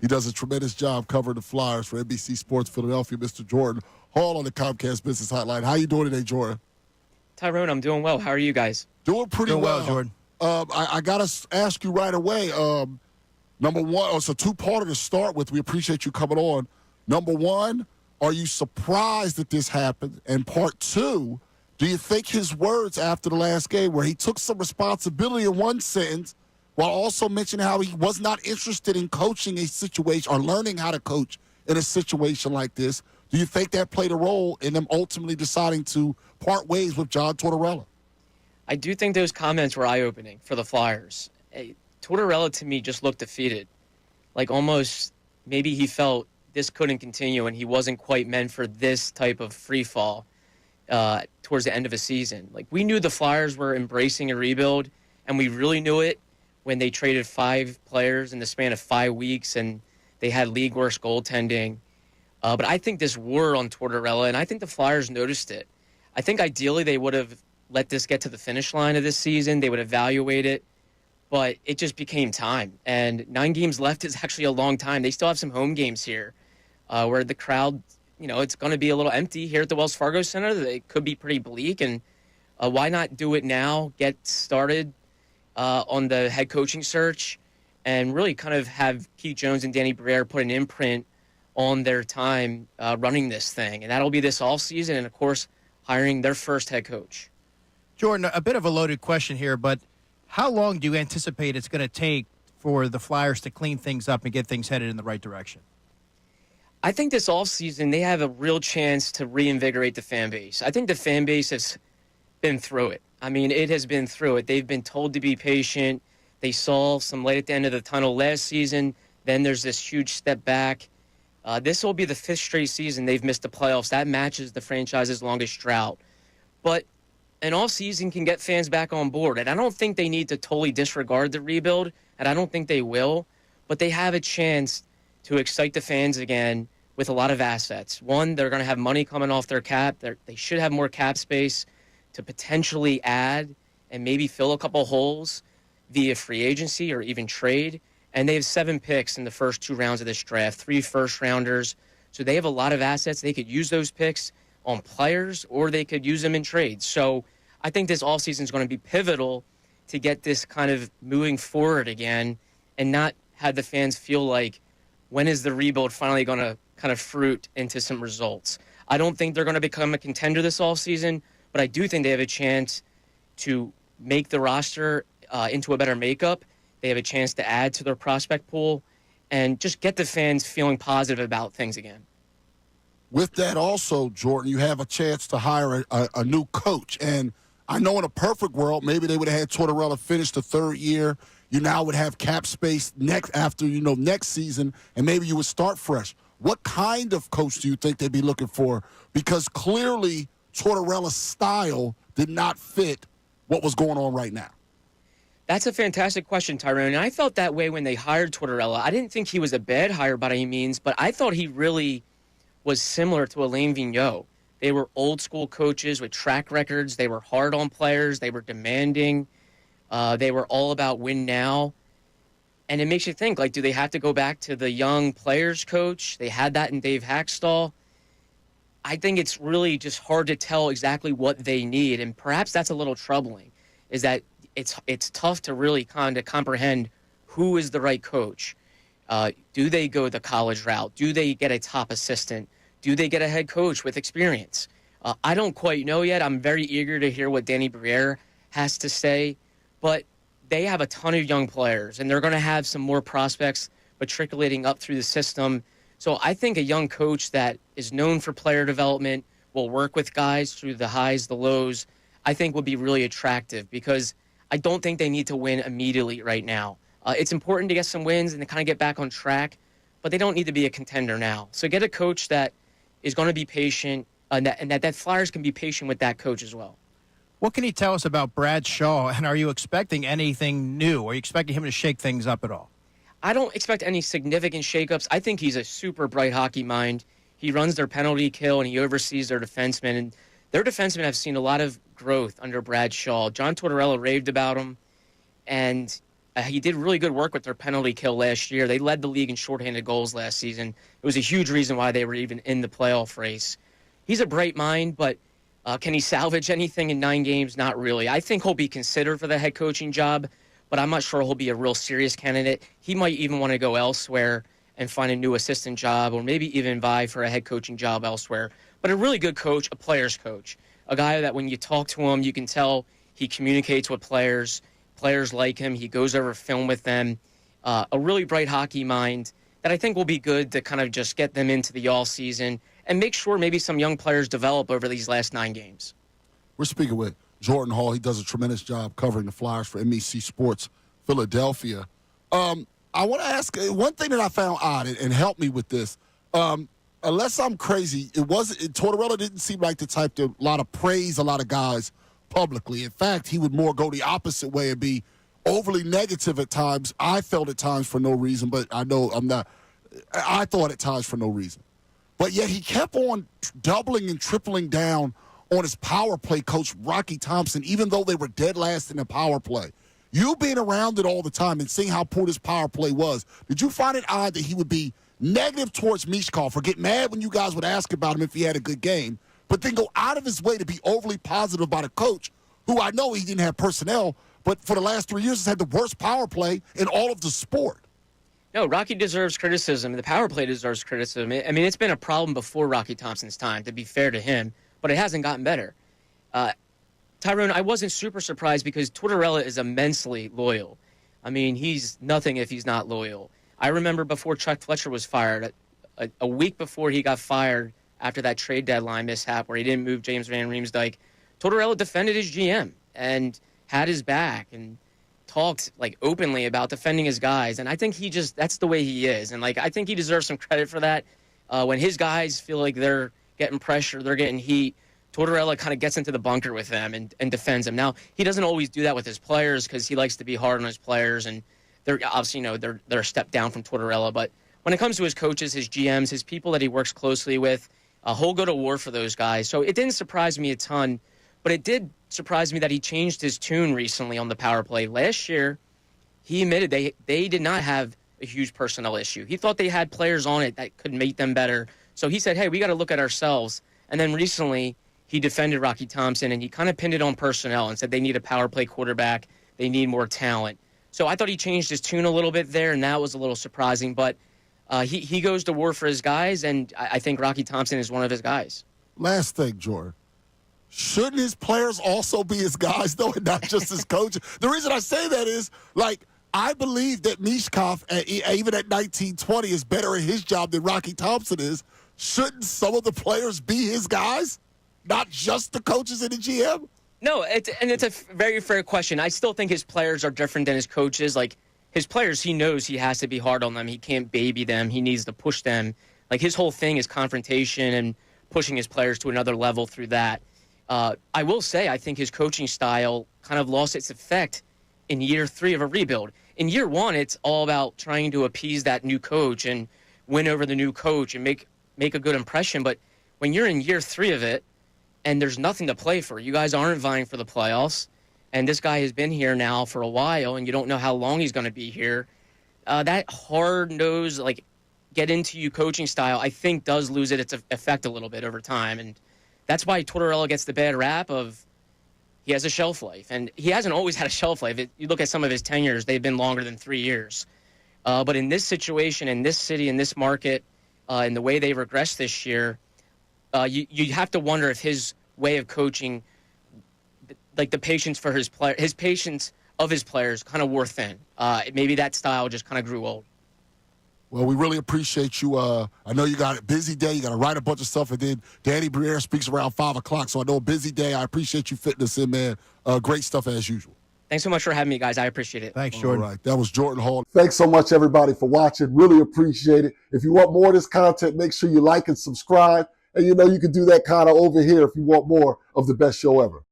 He does a tremendous job covering the Flyers for NBC Sports Philadelphia. Mr. Jordan Hall on the Comcast Business Hotline. How you doing today, Jordan? Tyrone, I'm doing well. How are you guys? Doing pretty well, Jordan. I got to ask you right away. Number one, it's a two-parter to start with. We appreciate you coming on. Number one, are you surprised that this happened? And part two, do you think his words after the last game where he took some responsibility in one sentence while also mentioning how he was not interested in coaching a situation or learning how to coach in a situation like this, do you think that played a role in them ultimately deciding to part ways with John Tortorella? I do think those comments were eye-opening for the Flyers. Tortorella, to me, just looked defeated. Like almost maybe he felt this couldn't continue and he wasn't quite meant for this type of free fall towards the end of a season. Like we knew the Flyers were embracing a rebuild, and we really knew it when they traded 5 players in the span of 5 weeks and they had league-worst goaltending. But I think this wore on Tortorella, and I think the Flyers noticed it. I think ideally they would have let this get to the finish line of this season. They would evaluate it, but it just became time. And 9 games left is actually a long time. They still have some home games here where the crowd, it's going to be a little empty here at the Wells Fargo Center. It could be pretty bleak, and why not do it now, get started on the head coaching search, and really kind of have Keith Jones and Danny Briere put an imprint on their time running this thing. And that'll be this offseason and, of course, hiring their first head coach. Jordan, a bit of a loaded question here, but how long do you anticipate it's going to take for the Flyers to clean things up and get things headed in the right direction? I think this offseason they have a real chance to reinvigorate the fan base. I think the fan base has been through it. I mean, it has been through it. They've been told to be patient. They saw some light at the end of the tunnel last season. Then there's this huge step back. This will be the 5th straight season they've missed the playoffs. That matches the franchise's longest drought. But an offseason can get fans back on board. And I don't think they need to totally disregard the rebuild, and I don't think they will. But they have a chance to excite the fans again with a lot of assets. One, they're going to have money coming off their cap. They should have more cap space to potentially add and maybe fill a couple holes via free agency or even trade. And they have 7 picks in the first 2 rounds of this draft, 3 first-rounders. So they have a lot of assets. They could use those picks on players, or they could use them in trades. So I think this offseason is going to be pivotal to get this kind of moving forward again and not have the fans feel like, when is the rebuild finally going to kind of fruit into some results? I don't think they're going to become a contender this offseason, but I do think they have a chance to make the roster into a better makeup. They have a chance to add to their prospect pool and just get the fans feeling positive about things again. With that also, Jordan, you have a chance to hire a new coach. And I know in a perfect world, maybe they would have had Tortorella finish the 3rd year. You now would have cap space next season, and maybe you would start fresh. What kind of coach do you think they'd be looking for? Because clearly Tortorella's style did not fit what was going on right now. That's a fantastic question, Tyrone. And I felt that way when they hired Tortorella. I didn't think he was a bad hire by any means, but I thought he really was similar to Alain Vigneault. They were old-school coaches with track records. They were hard on players. They were demanding. They were all about win now. And it makes you think, like, do they have to go back to the young players coach? They had that in Dave Haxtell. I think it's really just hard to tell exactly what they need. And perhaps that's a little troubling, is that it's tough to really kind of comprehend who is the right coach. Do they go the college route? Do they get a top assistant? Do they get a head coach with experience? I don't quite know yet. I'm very eager to hear what Danny Briere has to say. But they have a ton of young players, and they're going to have some more prospects matriculating up through the system. So I think a young coach that is known for player development, will work with guys through the highs, the lows, I think would be really attractive, because I don't think they need to win immediately right now. It's important to get some wins and to kind of get back on track, but they don't need to be a contender now. So get a coach that is going to be patient, and that Flyers can be patient with that coach as well. What can you tell us about Brad Shaw, and are you expecting anything new? Are you expecting him to shake things up at all? I don't expect any significant shakeups. I think he's a super bright hockey mind. He runs their penalty kill, and he oversees their defensemen. And their defensemen have seen a lot of growth under Brad Shaw. John Tortorella raved about him, and He did really good work with their penalty kill last year. They led the league in shorthanded goals last season. It was a huge reason why they were even in the playoff race. He's a bright mind, but can he salvage anything in 9 games? Not really. I think he'll be considered for the head coaching job, but I'm not sure he'll be a real serious candidate. He might even want to go elsewhere and find a new assistant job, or maybe even vie for a head coaching job elsewhere. But a really good coach, a player's coach, a guy that when you talk to him, you can tell he communicates with players. Players like him. He goes over film with them. A really bright hockey mind that I think will be good to kind of just get them into the all season and make sure maybe some young players develop over these last 9 games. We're speaking with Jordan Hall. He does a tremendous job covering the Flyers for NBC Sports Philadelphia. I want to ask one thing that I found odd and help me with this. Unless I'm crazy, Tortorella didn't seem like the type to a lot of praise a lot of guys publicly. In fact, he would more go the opposite way and be overly negative at times. I felt at times for no reason, but I know I'm not. I thought at times for no reason. But yet he kept on doubling and tripling down on his power play coach, Rocky Thompson, even though they were dead last in the power play. You being around it all the time and seeing how poor this power play was, did you find it odd that he would be negative towards Missanelli, or get mad when you guys would ask about him if he had a good game, but then go out of his way to be overly positive about a coach who I know he didn't have personnel, but for the last 3 years has had the worst power play in all of the sport? No, Rocky deserves criticism. The power play deserves criticism. I mean, it's been a problem before Rocky Thompson's time, to be fair to him, but it hasn't gotten better. Tyrone, I wasn't super surprised because Tortorella is immensely loyal. I mean, he's nothing if he's not loyal. I remember before Chuck Fletcher was fired, a week before he got fired after that trade deadline mishap where he didn't move James Van Riemsdyk, Tortorella defended his GM and had his back and talked like openly about defending his guys. And I think that's the way he is. And like, I think he deserves some credit for that. When his guys feel like they're getting pressure, they're getting heat, Tortorella kind of gets into the bunker with them and defends them. Now, he doesn't always do that with his players because he likes to be hard on his players, and they're obviously, they're a step down from Tortorella. But when it comes to his coaches, his GMs, his people that he works closely with, he'll go to war for those guys. So it didn't surprise me a ton, but it did surprise me that he changed his tune recently on the power play. Last year, he admitted they did not have a huge personnel issue. He thought they had players on it that could make them better. So he said, hey, we got to look at ourselves. And then recently, he defended Rocky Thompson, and he kind of pinned it on personnel and said they need a power play quarterback. They need more talent. So I thought he changed his tune a little bit there, and that was a little surprising. But he goes to war for his guys, and I think Rocky Thompson is one of his guys. Last thing, Jordan. Shouldn't his players also be his guys, though, and not just his coaches? The reason I say that is, like, I believe that Missanelli, even at 19-20, is better at his job than Rocky Thompson is. Shouldn't some of the players be his guys, not just the coaches and the GM? No, it's a very fair question. I still think his players are different than his coaches. Like, his players, he knows he has to be hard on them. He can't baby them. He needs to push them. Like, his whole thing is confrontation and pushing his players to another level through that. I will say I think his coaching style kind of lost its effect in year 3 of a rebuild. In year 1, it's all about trying to appease that new coach and win over the new coach and make a good impression. But when you're in year 3 of it and there's nothing to play for, you guys aren't vying for the playoffs, and this guy has been here now for a while, and you don't know how long he's going to be here, that hard-nosed, like, get-into-you coaching style, I think, does lose its effect a little bit over time. And that's why Tortorella gets the bad rap of he has a shelf life. And he hasn't always had a shelf life. You look at some of his tenures, they've been longer than 3 years. But in this situation, in this city, in this market, in the way they regressed this year, you have to wonder if his way of coaching, like the patience for his patience of his players kind of wore thin. Maybe that style just kind of grew old. Well, we really appreciate you. I know you got a busy day. You got to write a bunch of stuff, and then Danny Briere speaks around 5 o'clock, so I know a busy day. I appreciate you fitting us in, man. Great stuff as usual. Thanks so much for having me, guys. I appreciate it. Thanks, Jordan. All right. That was Jordan Hall. Thanks so much, everybody, for watching. Really appreciate it. If you want more of this content, make sure you like and subscribe. And you can do that kind of over here if you want more of the best show ever.